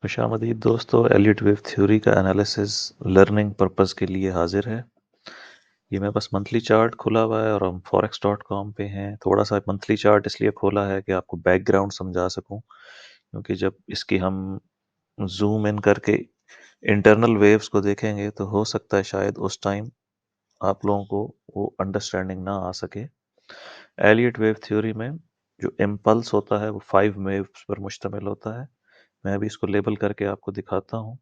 खुशामदीद दोस्तों, Elliott wave theory का analysis learning purpose के लिए हाजिर है। ये मेरे पास मंथली चार्ट खुला हुआ है और हम forex.com पे हैं। थोड़ा सा मंथली चार्ट इसलिए खोला है कि आपको बैकग्राउंड समझा सकूं, क्योंकि जब इसकी हम जूम इन करके इंटरनल वेव्स को देखेंगे तो हो सकता है शायद उस टाइम आप लोगों को वो अंडरस्टैंडिंग ना आ सके। एलियट वेव थ्योरी में जो इम्पल्स होता है वो 5 वेव्स पर मुश्तमिल होता है। मैं अभी इसको लेबल करके आपको दिखाता हूँ।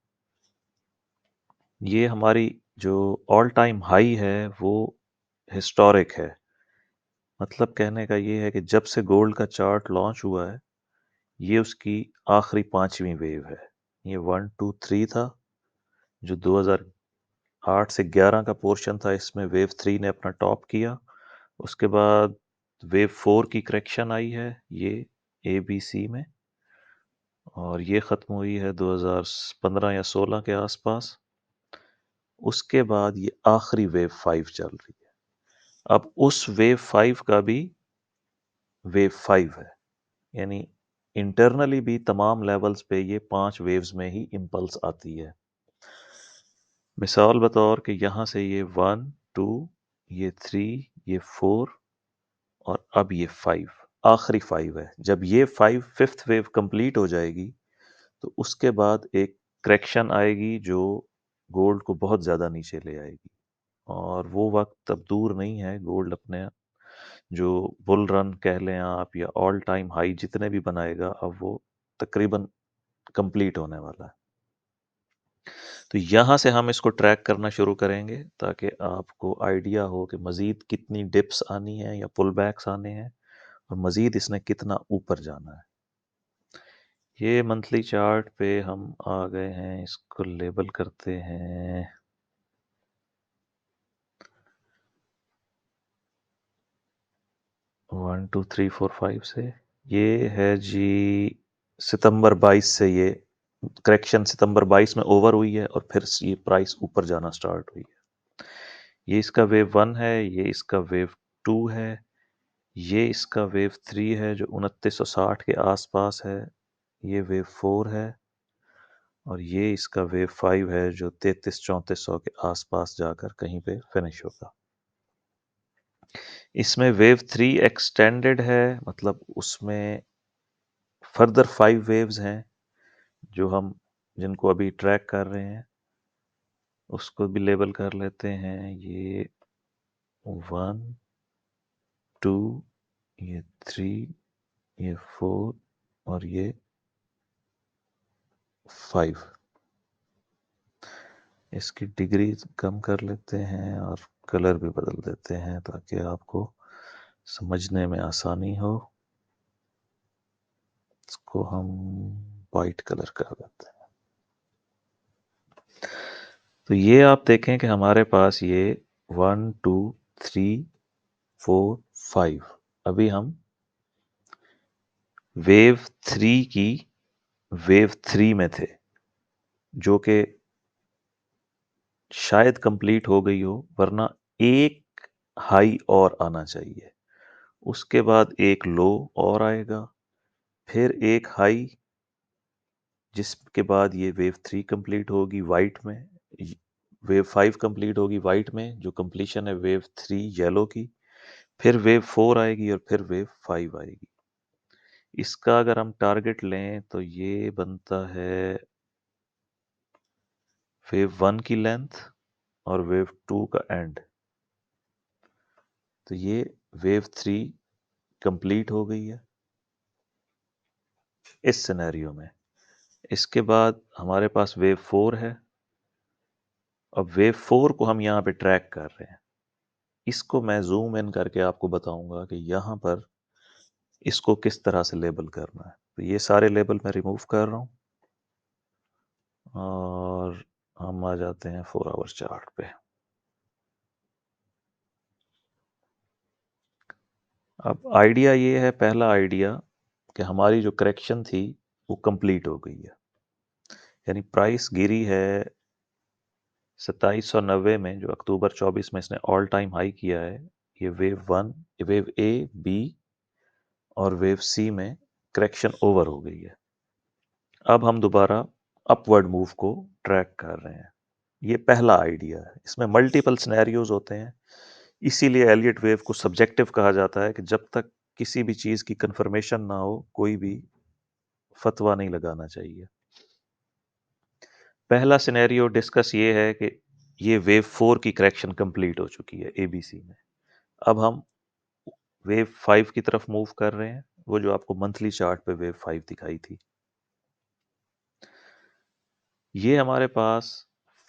ये हमारी जो ऑल टाइम हाई है वो हिस्टोरिक है। मतलब कहने का ये है कि जब से गोल्ड का चार्ट लॉन्च हुआ है, ये उसकी आखिरी 5वीं वेव है। ये 1 2 3 था, जो 2008 से 11 का पोर्शन था, इसमें वेव 3 ने अपना टॉप किया। उसके बाद वेव 4 की करेक्शन आई है, ये ABC में, और ये ख़त्म हुई है 2015 या 16 के आसपास। उसके बाद ये आखिरी वेव 5 चल रही है। अब उस वेव 5 का भी वेव 5 है, यानी इंटरनली भी तमाम लेवल्स पे ये 5 वेव्स में ही इम्पल्स आती है। मिसाल बतौर कि यहाँ से ये 1 2, ये 3, ये 4 और अब ये 5 आखिरी 5 है। जब ये 5 फिफ्थ वेव कंप्लीट हो जाएगी तो उसके बाद एक करेक्शन आएगी जो गोल्ड को बहुत ज़्यादा नीचे ले आएगी, और वो वक्त अब दूर नहीं है। गोल्ड अपने जो बुल रन कह लें आप या ऑल टाइम हाई जितने भी बनाएगा, अब वो तकरीबन कंप्लीट होने वाला है। तो यहाँ से हम इसको ट्रैक करना शुरू करेंगे ताकि आपको आइडिया हो कि मज़ीद कितनी डिप्स आनी है या पुल बैक्स आने हैं और मज़ीद इसने कितना ऊपर जाना है। ये मंथली चार्ट पे हम आ गए हैं, इसको लेबल करते हैं 1 2 3 4 5 से। ये है जी सितंबर 22 से, ये करेक्शन सितंबर 22 में ओवर हुई है और फिर ये प्राइस ऊपर जाना स्टार्ट हुई है। ये इसका वेव 1 है, ये इसका वेव 2 है, ये इसका वेव 3 है जो 2960 के आसपास है, ये वेव 4 है, और ये इसका वेव 5 है जो 33-3400 के आसपास जाकर कहीं पे फिनिश होगा। इसमें वेव 3 एक्सटेंडेड है, मतलब उसमें फर्दर 5 वेव्स हैं जो हम जिनको अभी ट्रैक कर रहे हैं। उसको भी लेबल कर लेते हैं, ये 1 2, ये 3, ये 4 और ये 5। इसकी डिग्री कम कर लेते हैं और कलर भी बदल देते हैं ताकि आपको समझने में आसानी हो। इसको हम वाइट कलर कर देते हैं। तो ये आप देखें कि हमारे पास ये 1 2 3 4 5, अभी हम वेव 3 की वेव 3 में थे, जो कि शायद कंप्लीट हो गई हो, वरना एक हाई और आना चाहिए। उसके बाद एक लो और आएगा, फिर एक हाई, जिसके बाद ये वेव 3 कंप्लीट होगी वाइट में, वेव 5 कंप्लीट होगी वाइट में, जो कंप्लीशन है वेव 3 येलो की, फिर वेव 4 आएगी और फिर वेव 5 आएगी। इसका अगर हम टारगेट लें तो ये बनता है वेव 1 की लेंथ और वेव 2 का एंड। तो ये वेव 3 कंप्लीट हो गई है इस सिनेरियो में। इसके बाद हमारे पास वेव 4 है। अब वेव 4 को हम यहाँ पे ट्रैक कर रहे हैं। इसको मैं जूम इन करके आपको बताऊंगा कि यहाँ पर इसको किस तरह से लेबल करना है। तो ये सारे लेबल मैं रिमूव कर रहा हूँ और हम आ जाते हैं 4 आवर चार्ट पे। अब आइडिया ये है, पहला आइडिया, कि हमारी जो करेक्शन थी वो कंप्लीट हो गई है, यानी प्राइस गिरी है 2790 में, जो अक्टूबर 24 में इसने ऑल टाइम हाई किया है। ये वेव 1, वेव A B और वेव C में करेक्शन ओवर हो गई है। अब हम दोबारा अपवर्ड मूव को ट्रैक कर रहे हैं। ये पहला आइडिया है। इसमें मल्टीपल सिनेरियोज होते हैं, इसीलिए एलियट वेव को सब्जेक्टिव कहा जाता है कि जब तक किसी भी चीज़ की कंफर्मेशन ना हो कोई भी फतवा नहीं लगाना चाहिए। पहला सिनेरियो डिस्कस ये है कि ये वेव 4 की करेक्शन कंप्लीट हो चुकी है एबीसी में। अब हम वेव 5 की तरफ मूव कर रहे हैं, वो जो आपको मंथली चार्ट पे वेव 5 दिखाई थी। ये हमारे पास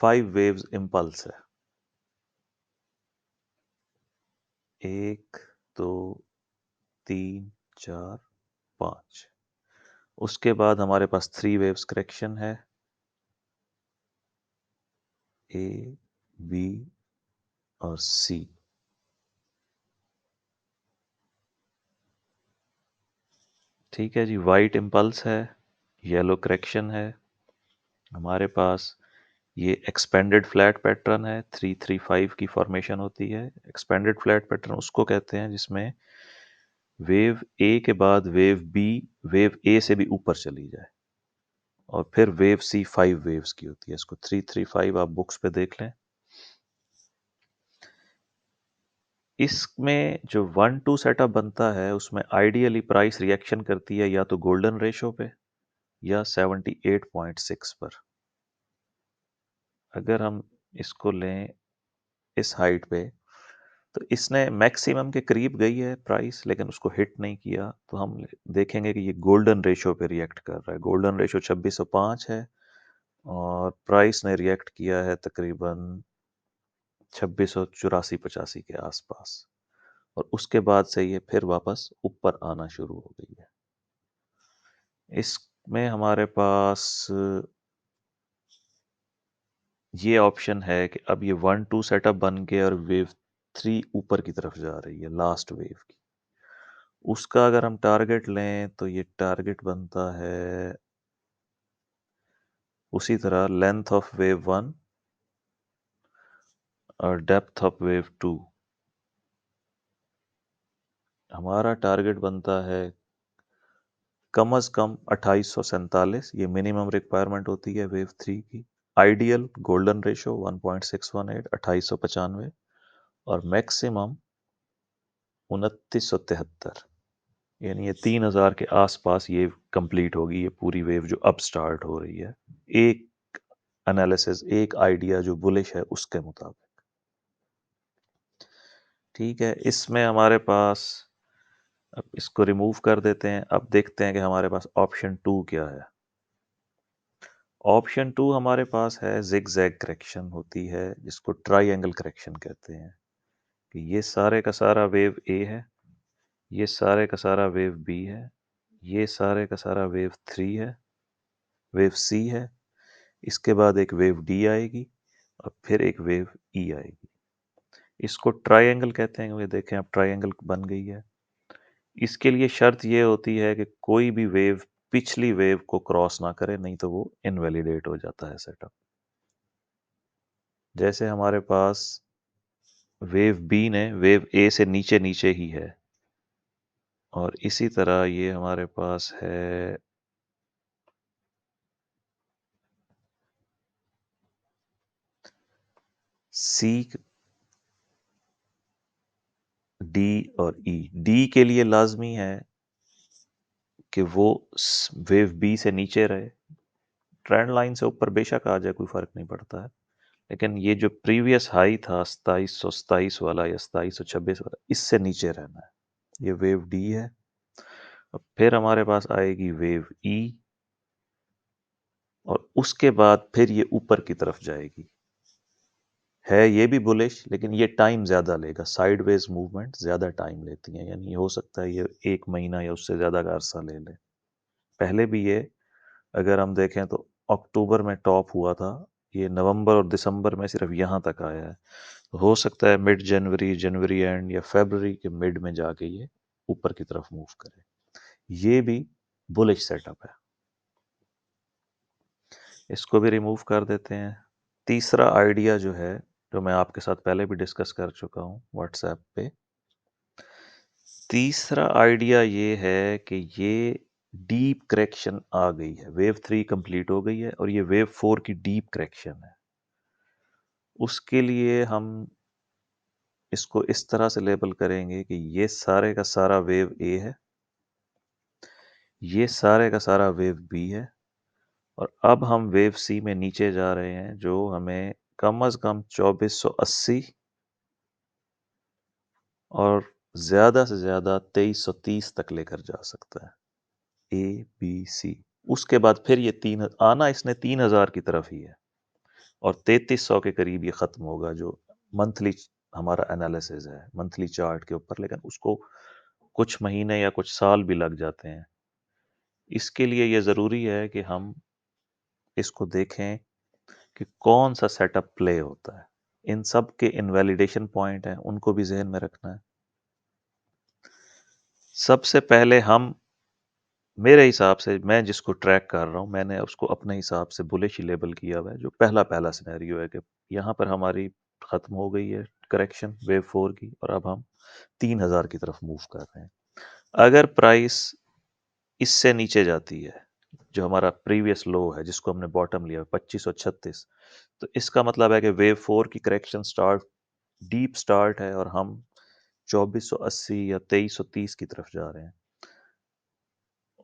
5 वेव्स इम्पल्स है। 1 2 3 4 5। उसके बाद हमारे पास 3 वेव्स करेक्शन है, ए बी और सी। ठीक है जी, वाइट इम्पल्स है, येलो करेक्शन है। हमारे पास ये एक्सपेंडेड फ्लैट पैटर्न है, 3 3 5 की फॉर्मेशन होती है। एक्सपेंडेड फ्लैट पैटर्न उसको कहते हैं जिसमें वेव ए के बाद वेव बी वेव ए से भी ऊपर चली जाए, और फिर वेव सी 5 वेव्स की होती है। इसको 3 3 5 आप बुक्स पे देख लें। इसमें जो 1 2 सेटअप बनता है उसमें आइडियली प्राइस रिएक्शन करती है या तो गोल्डन रेशो पे या 78.6 पर। अगर हम इसको लें इस हाइट पे, तो इसने मैक्सिमम के करीब गई है प्राइस, लेकिन उसको हिट नहीं किया, तो हम देखेंगे कि ये गोल्डन रेशो पे रिएक्ट कर रहा है। गोल्डन रेशो 2605 है और प्राइस ने रिएक्ट किया है तकरीबन 2684-85 के आसपास, और उसके बाद से ये फिर वापस ऊपर आना शुरू हो गई है। इसमें हमारे पास ये ऑप्शन है कि अब ये 1 2 सेटअप बन के और वेव 3 ऊपर की तरफ जा रही है, लास्ट वेव की। उसका अगर हम टारगेट लें तो ये टारगेट बनता है उसी तरह, लेंथ ऑफ वेव 1 और डेप्थ ऑफ वेव 2। हमारा टारगेट बनता है कम अज कम 2847, ये मिनिमम रिक्वायरमेंट होती है वेव 3 की। आइडियल गोल्डन रेशो 1.618, 2895, और मैक्सिमम 2973। यानी ये 3000 के आसपास ये कंप्लीट होगी, ये पूरी वेव जो अब स्टार्ट हो रही है, एक एनालिसिस, एक आइडिया जो बुलिश है उसके मुताबिक। ठीक है, इसमें हमारे पास, अब इसको रिमूव कर देते हैं। अब देखते हैं कि हमारे पास ऑप्शन 2 क्या है। ऑप्शन 2 हमारे पास है जिग जैग करेक्शन होती है, जिसको ट्राइएंगल करेक्शन कहते हैं। कि ये सारे का सारा वेव ए है, ये सारे का सारा वेव बी है, ये सारे का सारा वेव 3 है, वेव सी है। इसके बाद एक वेव डी आएगी और फिर एक वेव ई आएगी। इसको ट्राइएंगल कहते हैं, क्योंकि देखें अब ट्राइएंगल बन गई है। इसके लिए शर्त ये होती है कि कोई भी वेव पिछली वेव को क्रॉस ना करे, नहीं तो वो इनवैलिडेट हो जाता है सेटअप। जैसे हमारे पास वेव बी ने वेव ए से नीचे नीचे ही है, और इसी तरह ये हमारे पास है सी, डी और ई। डी के लिए लाजमी है कि वो वेव बी से नीचे रहे। ट्रेंड लाइन से ऊपर बेशक आ जाए, कोई फर्क नहीं पड़ता है, लेकिन ये जो प्रीवियस हाई था 2727 वाला या 2726 वाला, इससे नीचे रहना है। ये वेव डी है। अब फिर हमारे पास आएगी वेव ई, और उसके बाद फिर ये ऊपर की तरफ जाएगी। है ये भी बुलिश, लेकिन ये टाइम ज़्यादा लेगा। साइडवेज मूवमेंट ज़्यादा टाइम लेती हैं, यानी हो सकता है ये 1 महीना या उससे ज़्यादा का अरसा ले ले। पहले भी ये, अगर हम देखें तो अक्टूबर में टॉप हुआ था, ये नवंबर और दिसंबर में सिर्फ यहाँ तक आया है। तो हो सकता है मिड जनवरी, जनवरी एंड या फरवरी के मिड में जाके ये ऊपर की तरफ मूव करे। ये भी बुलिश सेटअप है। इसको भी रिमूव कर देते हैं। तीसरा आइडिया जो है, जो मैं आपके साथ पहले भी डिस्कस कर चुका हूँ व्हाट्सएप पे, तीसरा आइडिया ये है कि ये डीप करेक्शन आ गई है, वेव 3 कंप्लीट हो गई है और ये वेव 4 की डीप करेक्शन है। उसके लिए हम इसको इस तरह से लेबल करेंगे कि ये सारे का सारा वेव ए है, ये सारे का सारा वेव बी है, और अब हम वेव सी में नीचे जा रहे हैं, जो हमें कम से कम 2480 और ज़्यादा से ज़्यादा 2330 तक लेकर जा सकता है, ए बी सी। उसके बाद फिर ये तीन आना इसने 3000 की तरफ ही है और 3300 के करीब ये ख़त्म होगा, जो मंथली हमारा एनालिसिस है मंथली चार्ट के ऊपर, लेकिन उसको कुछ महीने या कुछ साल भी लग जाते हैं। इसके लिए ये ज़रूरी है कि हम इसको देखें कि कौन सा सेटअप प्ले होता है। इन सब के इनवैलिडेशन पॉइंट हैं, उनको भी जहन में रखना है। सबसे पहले हम, मेरे हिसाब से मैं जिसको ट्रैक कर रहा हूँ, मैंने उसको अपने हिसाब से बुलिश ही लेबल किया हुआ है। जो पहला सिनेरियो है कि यहाँ पर हमारी ख़त्म हो गई है करेक्शन वेव 4 की और अब हम 3000 की तरफ मूव कर रहे हैं। अगर प्राइस इससे नीचे जाती है, जो हमारा प्रीवियस लो है जिसको हमने बॉटम लिया 2536, तो इसका मतलब है कि वेव 4 की करेक्शन डीप स्टार्ट है और हम 2480 या 2330 की तरफ जा रहे हैं,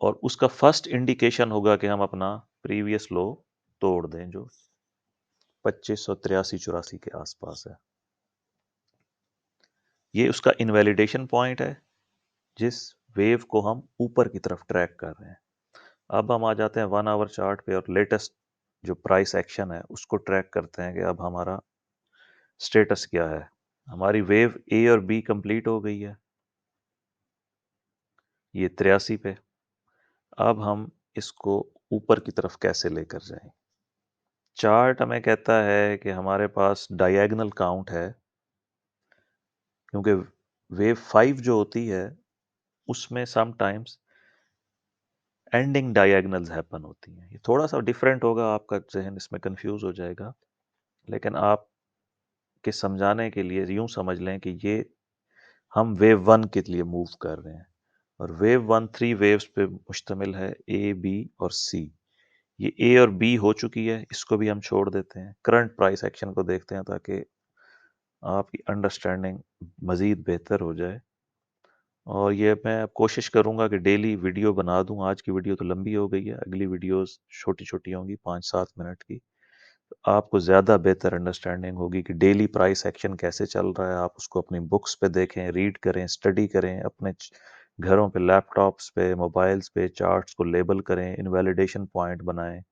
और उसका फर्स्ट इंडिकेशन होगा कि हम अपना प्रीवियस लो तोड़ दें, जो 2583-84 के आसपास है। ये उसका इनवैलिडेशन पॉइंट है जिस वेव को हम ऊपर की तरफ ट्रैक कर रहे हैं। अब हम आ जाते हैं 1 आवर चार्ट पे और लेटेस्ट जो प्राइस एक्शन है उसको ट्रैक करते हैं कि अब हमारा स्टेटस क्या है। हमारी वेव ए और बी कंप्लीट हो गई है, ये 83 पे। अब हम इसको ऊपर की तरफ कैसे लेकर जाएं? चार्ट हमें कहता है कि हमारे पास डायगोनल काउंट है, क्योंकि वेव 5 जो होती है उसमें some times ending diagonals happen होती हैं। ये थोड़ा सा डिफरेंट होगा, आपका जहन इसमें कंफ्यूज हो जाएगा, लेकिन आप के समझाने के लिए यूं समझ लें कि ये हम वेव 1 के लिए मूव कर रहे हैं, और वेव 1 3 वेव्स पे मुश्तमिल है, ए बी और सी। ये ए और बी हो चुकी है, इसको भी हम छोड़ देते हैं। करंट प्राइस एक्शन को देखते हैं ताकि आपकी अंडरस्टैंडिंग मज़ीद बेहतर हो जाए। और ये मैं कोशिश करूँगा कि डेली वीडियो बना दूँ। आज की वीडियो तो लंबी हो गई है, अगली वीडियोस छोटी-छोटी होंगी 5-7 मिनट की। तो आपको ज़्यादा बेहतर अंडरस्टैंडिंग होगी कि डेली प्राइस एक्शन कैसे चल रहा है। आप उसको अपनी बुक्स पे देखें, रीड करें, स्टडी करें, अपने घरों पे, लैपटॉप्स पे, मोबाइल्स पे चार्ट्स को लेबल करें, इनवैलिडेशन पॉइंट बनाएं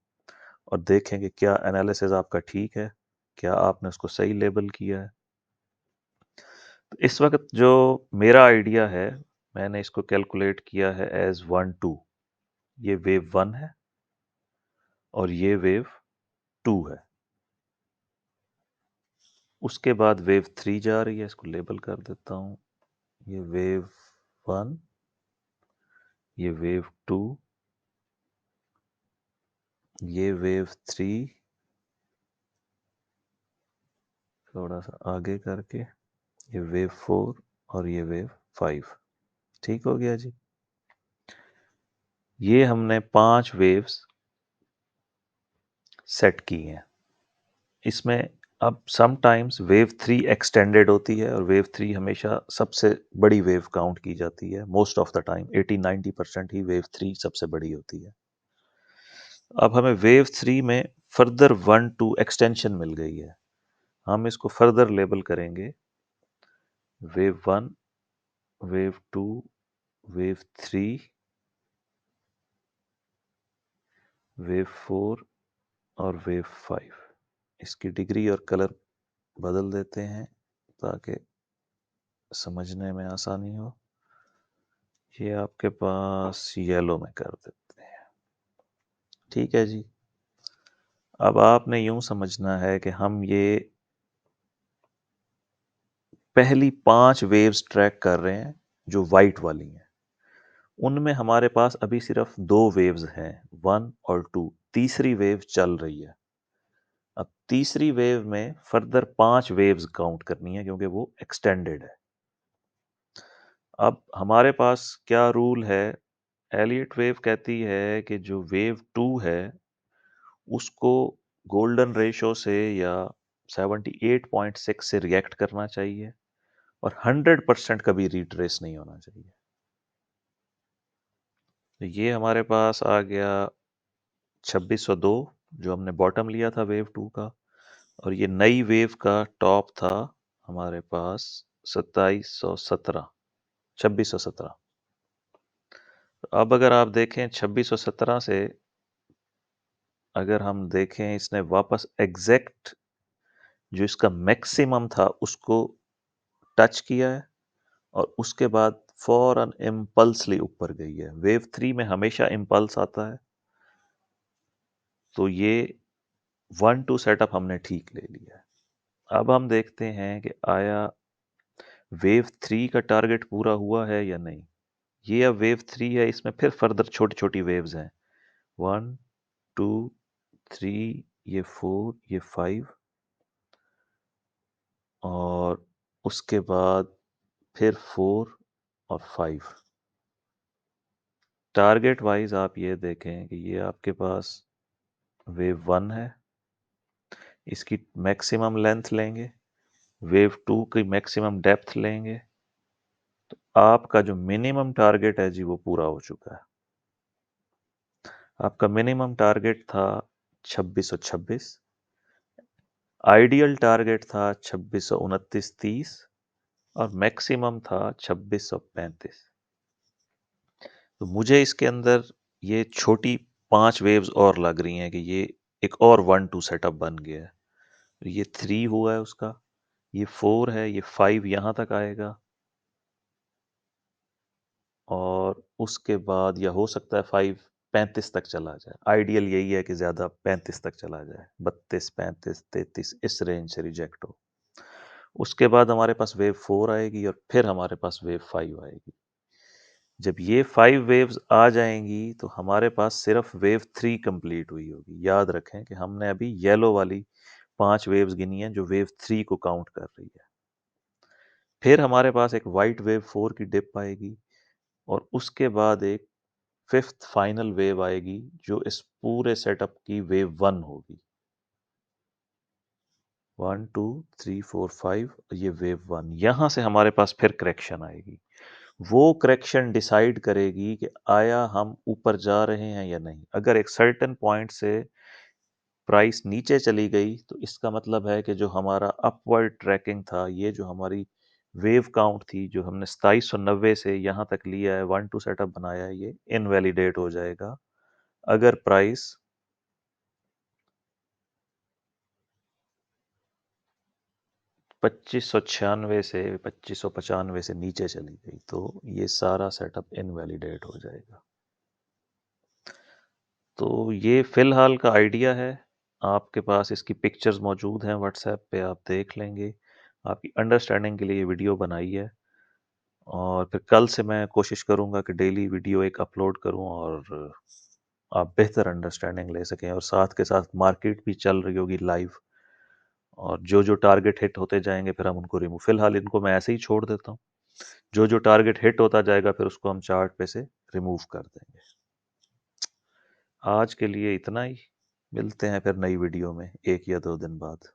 और देखें कि क्या एनालिसिस आपका ठीक है, क्या आपने उसको सही लेबल किया है। तो इस वक्त जो मेरा आइडिया है, मैंने इसको कैलकुलेट किया है एज 1-2। ये वेव 1 है और ये वेव 2 है। उसके बाद वेव 3 जा रही है, इसको लेबल कर देता हूँ। ये वेव 1, ये वेव 2, ये वेव 3, थोड़ा सा आगे करके ये वेव 4 और ये वेव 5। ठीक हो गया जी। ये हमने 5 वेव्स सेट की हैं। इसमें अब समटाइम्स वेव 3 एक्सटेंडेड होती है और वेव 3 हमेशा सबसे बड़ी वेव काउंट की जाती है। Most of the time 80-90% he wave 3 सबसे बड़ी होती है। अब हमें वेव 3 में फर्दर 1-2 एक्सटेंशन मिल गई है। हम इसको फर्दर लेबल करेंगे वेव 1, वेव 2, वेव 3, वेव 4 और वेव 5। इसकी डिग्री और कलर बदल देते हैं ताकि समझने में आसानी हो। ये आपके पास येलो में कर देते हैं। ठीक है जी। अब आपने यूं समझना है कि हम ये पहली 5 वेव्स ट्रैक कर रहे हैं जो वाइट वाली हैं। उनमें हमारे पास अभी सिर्फ 2 वेव्स हैं, 1 और 2। तीसरी वेव चल रही है। अब तीसरी वेव में फर्दर 5 वेव्स काउंट करनी है क्योंकि वो एक्सटेंडेड है। अब हमारे पास क्या रूल है एलियट वेव कहती है कि जो वेव 2 है, उसको गोल्डन रेशो से या 78.6 से रिएक्ट करना चाहिए और 100% कभी रिट्रेस नहीं होना चाहिए। तो ये हमारे पास आ गया 2602, जो हमने बॉटम लिया था वेव 2 का, और ये नई वेव का टॉप था हमारे पास 2717, 2617। अब अगर आप देखें 2617 से, अगर हम देखें, इसने वापस एग्जैक्ट जो इसका मैक्सिमम था उसको टच किया है और उसके बाद फौरन इम्पल्सली ऊपर गई है। वेव 3 में हमेशा इम्पल्स आता है, तो ये 1-2 सेटअप हमने ठीक ले लिया है। अब हम देखते हैं कि आया वेव 3 का टारगेट पूरा हुआ है या नहीं। ये अब वेव 3 है, इसमें फिर फर्दर छोटी-छोटी वेव्स हैं। 1, 2, 3, ये 4, ये 5 और उसके बाद फिर 4 और 5। टारगेट वाइज आप ये देखें कि ये आपके पास वेव 1 है, इसकी मैक्सिमम लेंथ लेंगे, वेव 2 की मैक्सिमम डेप्थ लेंगे, तो आपका जो मिनिमम टारगेट है जी वो पूरा हो चुका है। आपका मिनिमम टारगेट था 2626, आइडियल टारगेट था 2629-30 और मैक्सिमम था 2635। तो मुझे इसके अंदर ये छोटी 5 वेव्स और लग रही हैं कि ये एक और 1-2 सेटअप बन गया है। ये 3 हुआ है उसका, ये 4 है, ये 5 यहाँ तक आएगा और उसके बाद या हो सकता है 5 35 तक चला जाए। आइडियल यही है कि ज़्यादा 35 तक चला जाए, 32, 35, 33 इस रेंज से रिजेक्ट हो। उसके बाद हमारे पास वेव 4 आएगी और फिर हमारे पास वेव 5 आएगी। जब ये 5 वेव्स आ जाएंगी तो हमारे पास सिर्फ वेव 3 कंप्लीट हुई होगी। याद रखें कि हमने अभी येलो वाली 5 वेव्स गिनी हैं जो वेव 3 को काउंट कर रही है। फिर हमारे पास एक वाइट वेव 4 की डिप आएगी और उसके बाद एक 5th फाइनल वेव आएगी जो इस पूरे सेटअप की वेव 1 होगी। 1, 2, 3, 4, 5, ये वेव 1। यहाँ से हमारे पास फिर करेक्शन आएगी। वो करेक्शन डिसाइड करेगी कि आया हम ऊपर जा रहे हैं या नहीं। अगर एक सर्टेन पॉइंट से प्राइस नीचे चली गई तो इसका मतलब है कि जो हमारा अपवर्ड ट्रैकिंग था, ये जो हमारी वेव काउंट थी जो हमने 2790 से यहाँ तक लिया है, 1-2 सेटअप बनाया है, ये इनवैलिडेट हो जाएगा अगर प्राइस 2596 से 2595 से नीचे चली गई तो ये सारा सेटअप इनवैलिडेट हो जाएगा। तो ये फ़िलहाल का आइडिया है। आपके पास इसकी पिक्चर्स मौजूद हैं व्हाट्सएप पे, आप देख लेंगे। आपकी अंडरस्टैंडिंग के लिए ये वीडियो बनाई है और फिर कल से मैं कोशिश करूँगा कि डेली वीडियो एक अपलोड करूँ और आप बेहतर अंडरस्टैंडिंग ले सकें और साथ के साथ मार्केट भी चल रही होगी लाइव और जो-जो टारगेट हिट होते जाएँगे फिर हम उनको रिमूव, फ़िलहाल इनको मैं ऐसे ही छोड़ देता हूँ। जो-जो टारगेट हिट होता जाएगा फिर उसको हम चार्ट पे से रिमूव कर देंगे। आज के लिए इतना ही। मिलते हैं फिर नई वीडियो में 1 या 2 दिन बाद।